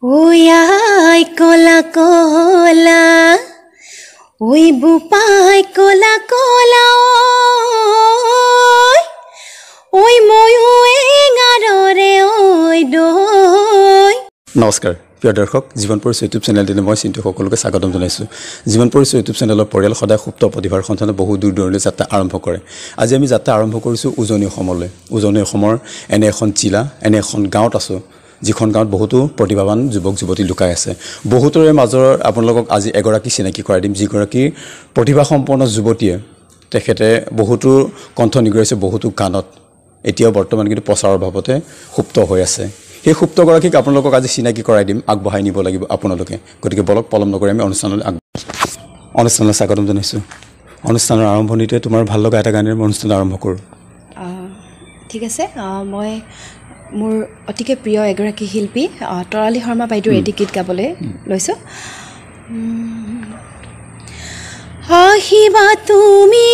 Oi ai cola cola, oi bupai cola cola, oi moyo engarore oi doi. নমস্কাৰ প্ৰিয় দৰ্শক জীৱন পৰিচয় ইউটিউব চেনেলটিলৈ মই চিন্তু সকলোকে স্বাগতম জনাইছোঁ জীৱন পৰিচয় ইউটিউব চেনেলৰ পৰিয়াল সদায় সুপ্ত প্ৰতিভাৰ সন্ধানত বহু দূৰ দূৰলৈ যাত্ৰা আৰম্ভ কৰে আজি আমি যাত্ৰা আৰম্ভ কৰিছোঁ উজনি অসমলৈ উজনি অসমৰ এনে এখন জিলা এনে এখন গাঁৱত আছোঁ যিখন গাঁৱত বহুতো প্ৰতিভাৱান যুৱক যুৱতী লুকাই আছে বহুতৰে মাজৰ আপোনালোকক আজি এগৰাকী চিনাকি কৰাই দিম যিগৰাকী প্ৰতিভা সম্পন্ন যুৱতীয়ে তেখেতে বহুতো কণ্ঠ নিগৰাইছে বহুতো গানত এতিয়াও বৰ্তমান কিন্তু প্ৰচাৰৰ ভাৱতে সুপ্ত হৈ আছে সেই সুপ্তগৰাকীক আপোনালোকক আজি চিনাকি কৰাই দিম আগবঢ়াই নিব লাগিব আপোনালোকে গতিকে বলক পলম নকৰি আমি অনুষ্ঠানলৈ স্বাগতম জনাইছোঁ অনুষ্ঠানৰ আৰম্ভণিতে তোমাৰ ভাল লগা এটা গানেৰে অনুষ্ঠান আৰম্ভ কৰোঁ ঠিক আছে মই মোৰ অতিকে প্ৰিয় এগৰাকী শিল্পী তৰালী শৰ্মা বাইদেউৰ এটি গীত গাবলৈ লৈছোঁ আহিবা তুমি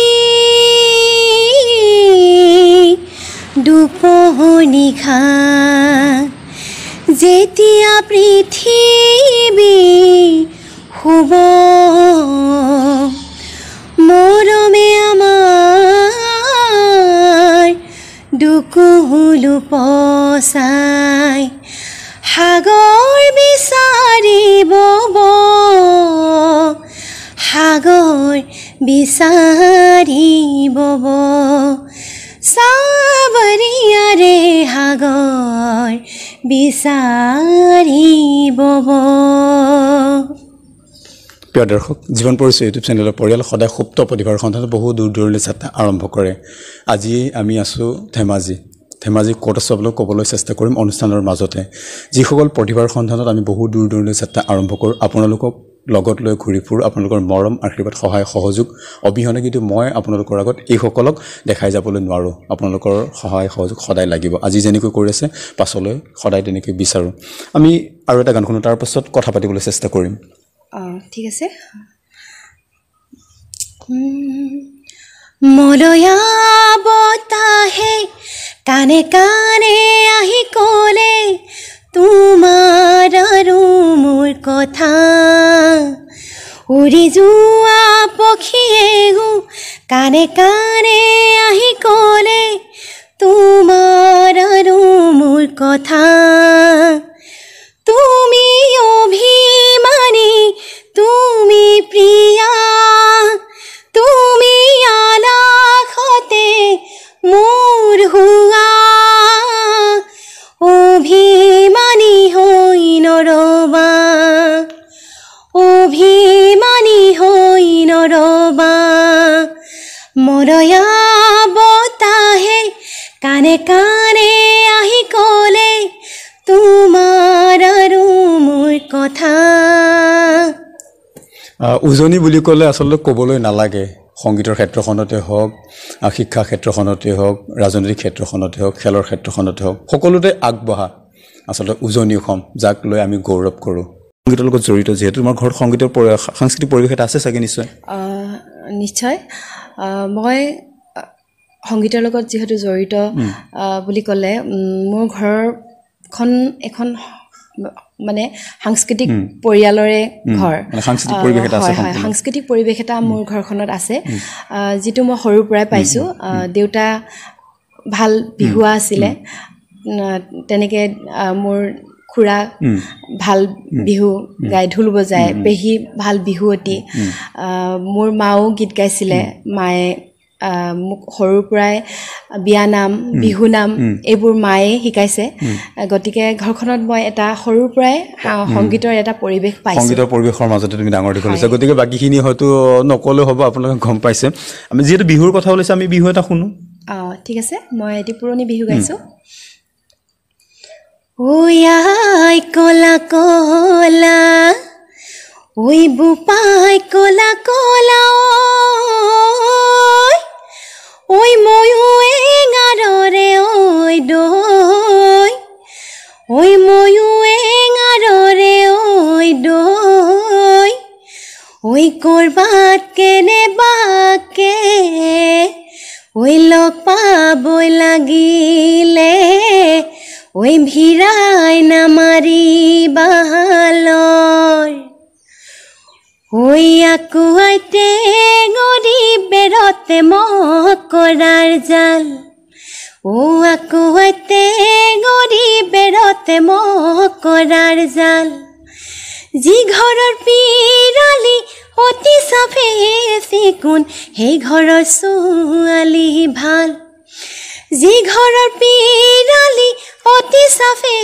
দুপহৰ নিশা যেতিয়া পৃথিৱী শুব মৰমে আমাৰ দুকুলো পচাই সাগৰ বিচাৰিব সাগৰ বিচাৰিব সাৱৰিয়াৰে সাগৰ বিচাৰিব প্ৰিয় দৰ্শক জীৱন পৰিচয় ইউটিউব চেনেলৰ পৰিয়াল সদায় সুপ্ত প্ৰতিভাৰ সন্ধানত বহু দূৰ দূৰলৈ যাত্ৰা আৰম্ভ কৰে আজি আমি আছোঁ ধেমাজি ক'ত আছোঁ আপোনালোক ক'বলৈ চেষ্টা কৰিম অনুষ্ঠানৰ মাজতে যিসকল প্ৰতিভাৰ সন্ধানত আমি বহু দূৰ দূৰলৈ যাত্ৰা আৰম্ভ কৰোঁ আপোনালোকক লগত লৈ ঘূৰি ফুৰোঁ আপোনালোকৰ মৰম আশীৰ্বাদ সহায় সহযোগ অবিহনে কিন্তু মই আপোনালোকৰ আগত এইসকলক দেখাই যাবলৈ নোৱাৰোঁ আপোনালোকৰ সহায় সহযোগ সদায় লাগিব আজি যেনেকৈ কৰি আছে পাছলৈ সদায় তেনেকৈ বিচাৰোঁ আমি আৰু এটা গান শুনো তাৰ পাছত কথা পাতিবলৈ চেষ্টা কৰিম ঠিক আছে মলয়া বতাহে কানে কানে আহি ক'লে তোমাৰ আৰু মোৰ কথা উৰি যোৱা পক্ষীয়ে কানে কানে আহি ক'লে তোমাৰ আৰু মোৰ কথা তুমি অভিমানী তুমি প্ৰিয়া তুমি আলাখতে মোৰ হুৱা অভিমানী হৈ নৰবা অভিমানী হৈ নৰবা মৰয়া বতাহে কানে কানে আহি ক'লে তোমাৰ আৰু মোৰ কথা উজনি বুলি ক'লে আচলতে ক'বলৈ নালাগে সংগীতৰ ক্ষেত্ৰখনতে হওক শিক্ষা ক্ষেত্ৰখনতে হওক ৰাজনৈতিক ক্ষেত্ৰখনতে হওক খেলৰ ক্ষেত্ৰখনতে হওক সকলোতে আগবঢ়া আচলতে উজনি অসম যাক লৈ আমি গৌৰৱ কৰোঁ সংগীতৰ লগত জড়িত যিহেতু তোমাৰ ঘৰত সংগীতৰ সাংস্কৃতিক পৰিৱেশ এটা আছে চাগে নিশ্চয় মই সংগীতৰ লগত যিহেতু জড়িত বুলি ক'লে মোৰ ঘৰখন এখন মানে সাংস্কৃতিক পৰিয়ালৰে ঘৰ সাংস্কৃতিক পৰিৱেশ এটা মোৰ ঘৰখনত আছে যিটো মই সৰুৰ পৰাই পাইছোঁ দেউতা ভাল বিহুৱা আছিলে তেনেকৈ মোৰ খুৰা ভাল বিহু গাই ঢোল বজায় পেহী ভাল বিহুৱতী মোৰ মাও গীত গাইছিলে মায়ে মোক সৰুৰ পৰাই বিয়ানাম বিহুনাম এইবোৰ মায়ে শিকাইছে গতিকে ঘৰখনত মই এটা সৰুৰ পৰাই সংগীতৰ এটা পৰিৱেশ পাইছোঁ সংগীতৰ পৰিৱেশৰ মাজতে তুমি ডাঙৰ দীঘল হৈছা গতিকে বাকীখিনি হয়তো নকলেও হ'ব আপোনালোকে গম পাইছে আমি যিহেতু বিহুৰ কথা ওলাইছে আমি বিহু এটা শুনো ঠিক আছে মই এটি পুৰণি বিহু গাইছোঁ ঐ আই কলা কলা ঐ বুপাই কলা কলা ঐ ময়ো এঙাৰৰে ঐ দৈ ঐ ময়ো এঙাৰৰে ঐ দৈ ঐ কৰবাত কেনেবাকে ঐ লগ পাবই লাগিলে ঐ ভিৰাই নামাৰি বাহালৰ ঐ আকুৱাইতে গৰি বেৰতে মকৰাৰ জাল ও আকুৱাইতে গৰি বেৰতে মকৰাৰ জাল যি ঘৰৰ পিৰালি অতি চাফে চিকুণ সেই ঘৰৰ ছোৱালী ভাল যি ঘৰৰ পিৰালি অতি চাফে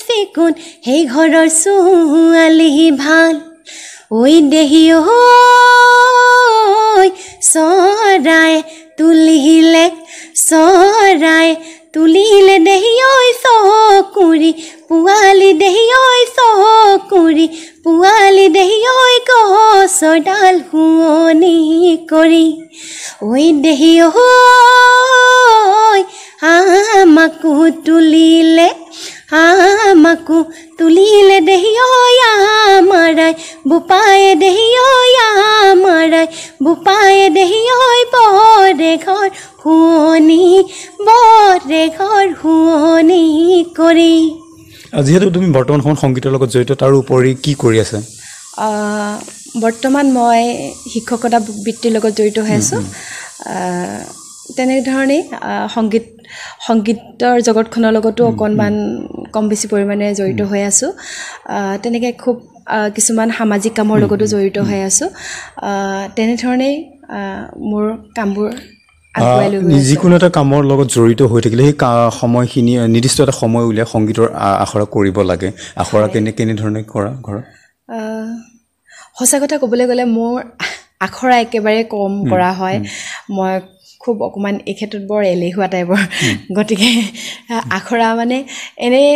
চিকুণ সেই ঘৰৰ ছোৱালী ভাল ঐ দেহি ঐ চৰাই তুলিলে দেহি ঐ চকুৰি পোৱালি দেহি ঐ চকুৰি পোৱালি দেহি ঐ গছৰ ডাল শুৱনি কৰি ঐ দেহি ঐ আমাকো তুলিলে দেহি ঐ আমাৰাই বোপায়ে দেহি ঐ আমাৰাই বোপায়ে দেহি ঐ বৰে ঘৰ শুৱনি কৰি যিহেতু তুমি বৰ্তমান সময়ত সংগীতৰ লগত জড়িত তাৰ উপৰি কি কৰি আছে বৰ্তমান মই শিক্ষকতা বৃত্তিৰ লগত জড়িত হৈ আছোঁ তেনেধৰণে সংগীতৰ জগতখনৰ লগতো অকণমান কম বেছি পৰিমাণে জড়িত হৈ আছোঁ তেনেকৈ খুব কিছুমান সামাজিক কামৰ লগতো জড়িত হৈ আছোঁ তেনেধৰণেই মোৰ কামবোৰ যিকোনো এটা কামৰ লগত জড়িত হৈ থাকিলে সেই সময়খিনি নিৰ্দিষ্ট এটা সময় উলিয়াই সংগীতৰ আখৰা কৰিব লাগে আখৰা কেনেধৰণে কৰা ঘৰত সঁচা কথা ক'বলৈ গ'লে মোৰ আখৰা একেবাৰে কম কৰা হয় মই খুব অকণমান এই ক্ষেত্ৰত বৰ এলেহুৱা টাইপৰ গতিকে আখৰা মানে এনেই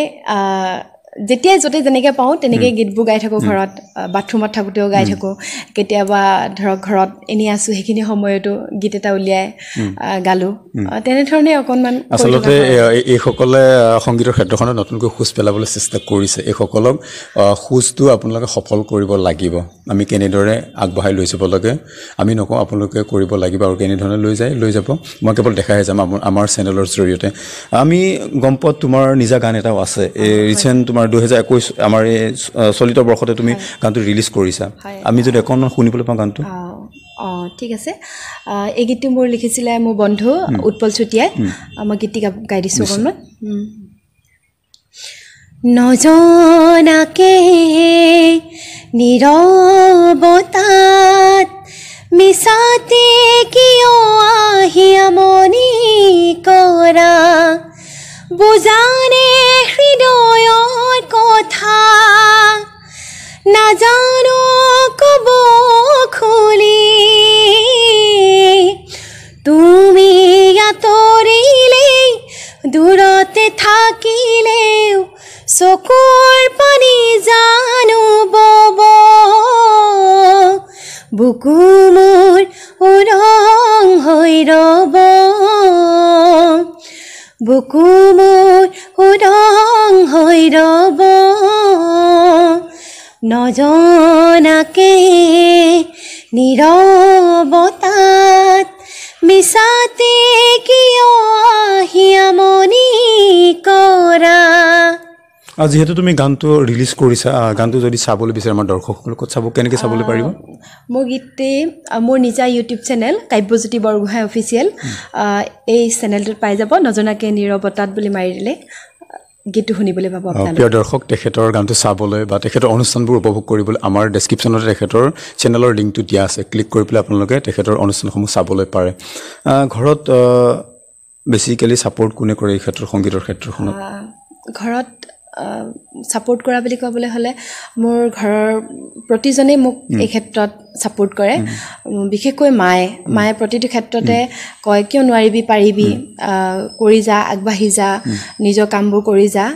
যেতিয়াই য'তে যেনেকৈ পাওঁ তেনেকৈ গীতবোৰ গাই থাকোঁ ঘৰত বাথৰুমত থাকোঁতেও গাই থাকোঁ কেতিয়াবা ধৰক ঘৰত এনেই আছোঁ সেইখিনি সময়তো গীত এটা উলিয়াই গালোঁ তেনেধৰণে অকণমান আচলতে এইসকলে সংগীতৰ ক্ষেত্ৰখনত নতুনকৈ খোজ পেলাবলৈ চেষ্টা কৰিছে এইসকলক খোজটো আপোনালোকে সফল কৰিব লাগিব আমি কেনেদৰে আগবঢ়াই লৈ যাব লাগে আমি নকওঁ আপোনালোকে কৰিব লাগিব আৰু কেনেধৰণে লৈ যাব মই কেৱল দেখাই যাম আমাৰ চেনেলৰ জৰিয়তে আমি গম পোৱা তোমাৰ নিজা গান এটাও আছে এই ৰিচেণ্ট তোমাৰ 2021 আমাৰ এই চলিত বৰ্ষতে তুমি গানটো ৰিলিজ কৰিছা আমি যদি অকণমান শুনিবলৈ পাওঁ গানটো ঠিক আছে এই গীতটো মোৰ লিখিছিলে মোৰ বন্ধু উৎপল চুতীয়াই মই গীতটি গাই দিছোঁ অকণমান নজনাকে নীৰৱতাত মিছাতে কিয় আহি আমনি কৰা বুজানে হৃদয়ৰ কথা নাজানো ক'ব খুলি তুমি আঁতৰিলেই দূৰতে থাকিলেও চকুৰ পানী জানো বব বুকু মোৰ উৰং হৈ ৰ'ব বুকু মোৰ উৰং হৈ ৰ'ব নজনাকে নীৰৱতাত মিছাতে কিয় আহি আমনি কৰা যিহেতু তুমি গানটো ৰিলিজ কৰিছা গানটো যদি চাবলৈ বিচাৰে আমাৰ দৰ্শকসকলে ক'ত চাব কেনেকৈ চাবলৈ পাৰিব মোৰ গীতটি মোৰ নিজা ইউটিউব চেনেল কাব্যজ্যোতি বৰগোহাঁই অফিচিয়েল এই চেনেলটোত পাই যাব নজনাকে নীৰৱতাত বুলি মাৰি দিলে গীতটো শুনিবলৈ পাব আপোনালোকে প্ৰিয় দৰ্শক তেখেতৰ গানটো চাবলৈ বা তেখেতৰ অনুষ্ঠানবোৰ উপভোগ কৰিবলৈ আমাৰ ডেছক্ৰিপশ্যনতে তেখেতৰ চেনেলৰ লিংকটো দিয়া আছে ক্লিক কৰি পেলাই আপোনালোকে তেখেতৰ অনুষ্ঠানসমূহ চাবলৈ পাৰে ঘৰত বেছিকেলি ছাপোৰ্ট কোনে কৰে এই ক্ষেত্ৰত সংগীতৰ ক্ষেত্ৰখনত ঘৰত ছাপোৰ্ট কৰা বুলি ক'বলৈ হ'লে মোৰ ঘৰৰ প্ৰতিজনেই মোক এই ক্ষেত্ৰত ছাপোৰ্ট কৰে বিশেষকৈ মায়ে প্ৰতিটো ক্ষেত্ৰতে কয় কিয় নোৱাৰিবি পাৰিবি কৰি যা আগবাঢ়ি যা নিজৰ কামবোৰ কৰি যা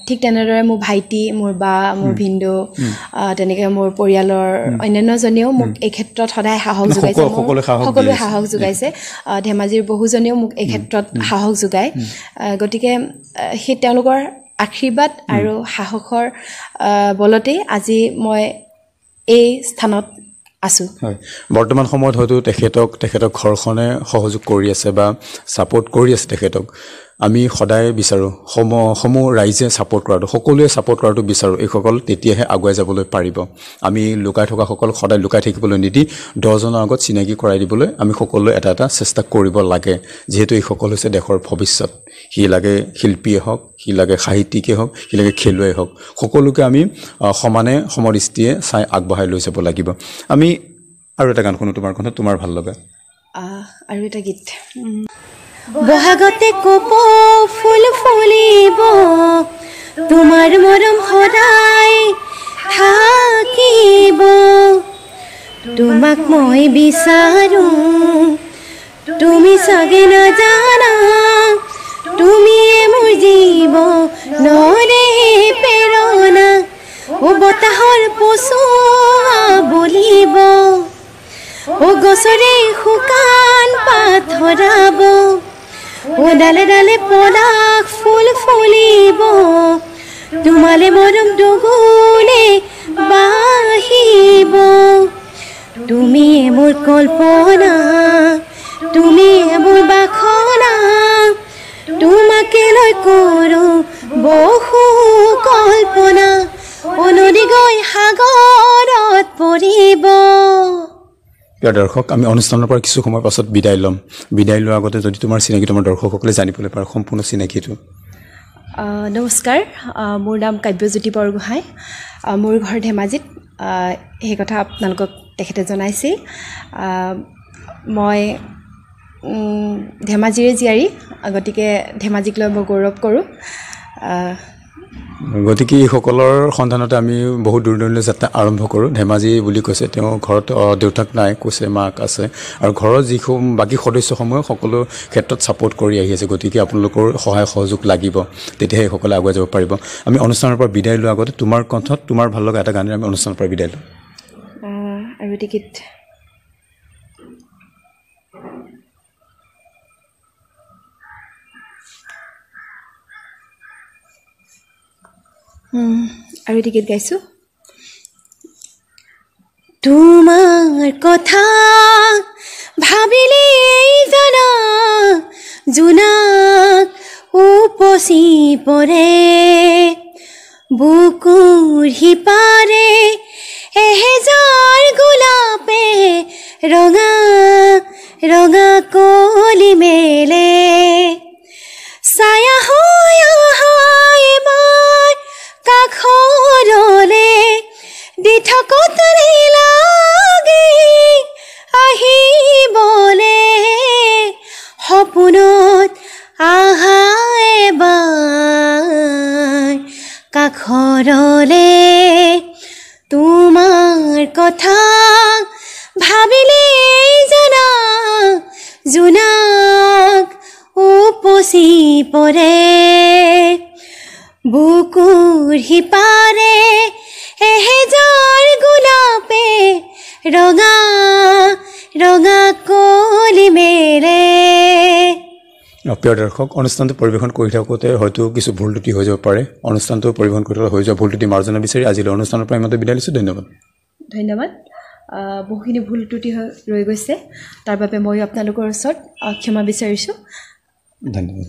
ঠিক তেনেদৰে মোৰ ভাইটি মোৰ বা মোৰ ভিনদেউ তেনেকৈ মোৰ পৰিয়ালৰ অন্যান্যজনেও মোক এই ক্ষেত্ৰত সদায় সাহস যোগাইছে সকলোৱে সাহস যোগাইছে ধেমাজিৰ বহুজনেও মোক এই ক্ষেত্ৰত সাহস যোগায় গতিকে সেই তেওঁলোকৰ আশীৰ্বাদ আৰু সাহসৰ বলতে আজি মই এই স্থানত আছো হয় বৰ্তমান সময়ত হয়তো তেখেতক ঘৰখনে সহযোগ কৰি আছে বা ছাপোৰ্ট কৰি আছে তেখেতক আমি সদায় বিচাৰোঁ সমূহ ৰাইজে ছাপোৰ্ট কৰাটো সকলোৱে ছাপোৰ্ট কৰাটো বিচাৰোঁ এইসকল তেতিয়াহে আগুৱাই যাবলৈ পাৰিব আমি লুকাই থকাসকল সদায় লুকাই থাকিবলৈ নিদি 10 জনৰ আগত চিনাকি কৰাই দিবলৈ আমি সকলোৱে এটা এটা চেষ্টা কৰিব লাগে যেহেতু এইসকল হৈছে দেশৰ ভৱিষ্যত সি লাগে শিল্পীয়ে হওক সি লাগে সাহিত্যিকে হওক সি লাগে খেলুৱৈ হওক সকলোকে আমি সমানে সমদৃষ্টিয়ে চাই আগবঢ়াই লৈ যাব লাগিব আমি আৰু এটা গান শুনো তোমাৰ কথা তোমাৰ ভাল লগা আৰু এটা গীত বহাগতে কপ ফুল ফুলিব তোমাৰ মৰম সদায় থাকিব তোমাক মই বিচাৰো তুমি চাগে নাজানা তুমিয়ে মোৰ জীৱনৰে প্ৰেৰণা ও বতাহৰ পচোৱা বলিব ও গছৰে শুকান পাত ধৰাব ও ডালে ডালে পলাশ ফুল ফুলিব তোমালে মৰম দুগুণে বাঢ়িব তুমিয়ে মোৰ কল্পনা তুমিয়ে মোৰ বাসনা তোমাকে লৈ কৰোঁ বহু কল্পনা ও নদী গৈ সাগৰত পৰিব প্ৰিয় দৰ্শক আমি অনুষ্ঠানৰ পৰা কিছু সময় পাছত বিদায় ল'ম বিদায় লোৱাৰ আগতে যদি তোমাৰ চিনাকি তোমাৰ দৰ্শকসকলে জানিবলৈ পাৰে সম্পূৰ্ণ চিনাকিটো নমস্কাৰ মোৰ নাম কাব্যজ্যোতি বৰগোহাঁই মোৰ ঘৰ ধেমাজিত সেই কথা আপোনালোকক তেখেতে জনাইছিল মই ধেমাজিৰে জীয়াৰী গতিকে ধেমাজিক লৈ মই গৌৰৱ কৰোঁ গতিকে এইসকলৰ সন্ধানতে আমি বহুত দূৰ দূৰণিলৈ যাত্ৰা আৰম্ভ কৰোঁ ধেমাজি বুলি কৈছে তেওঁ ঘৰত দেউতাক নাই কৈছে মাক আছে আৰু ঘৰৰ যিসমূহ বাকী সদস্যসমূহে সকলো ক্ষেত্ৰত ছাপোৰ্ট কৰি আহি আছে গতিকে আপোনালোকৰ সহায় সহযোগ লাগিব তেতিয়াহে এইসকলে আগুৱাই যাব পাৰিব আমি অনুষ্ঠানৰ পৰা বিদায় লোৱাৰ আগতে তোমাৰ কণ্ঠত তোমাৰ ভাল লগা এটা গানেৰে আমি অনুষ্ঠানৰ পৰা বিদায় লওঁ আৰু এটা গীত আৰু এটা গীত গাইছোঁ তোমাৰ কথা ভাবিলে জানা জোনাক উপচি পৰে বুকুৰ সিপাৰে এহেজাৰ গোলাপে ৰঙা ৰঙা কলি মেলে ছায়া হৈ আহাই এবাৰ কাষৰলে দি থাকোঁতে লাগে আহিবলে সপোনত আহা এবাৰ কাষৰলে তোমাৰ কথা ভাবিলে জানা জোনাক উপচি পৰে বুকুৰ সিপাৰে এহেজাৰ গোলাপে ৰঙা ৰঙা কলি মেলে প্ৰিয় দৰ্শক অনুষ্ঠানটো পৰিৱেশন কৰি থাকোঁতে হয়তো কিছু ভুল ত্ৰুটি হৈ যাব পাৰে অনুষ্ঠানটো পৰিৱেশন কৰি হৈ যোৱা ভুল ত্ৰুটি মাৰ্জনা বিচাৰি আজিলৈ অনুষ্ঠানৰ পৰা ইমানতে বিদায় লৈছোঁ ধন্যবাদ বহুখিনি ভুল ত্ৰুটি ৰৈ গৈছে তাৰ বাবে মই আপোনালোকৰ ওচৰত ক্ষমা বিচাৰিছোঁ ধন্যবাদ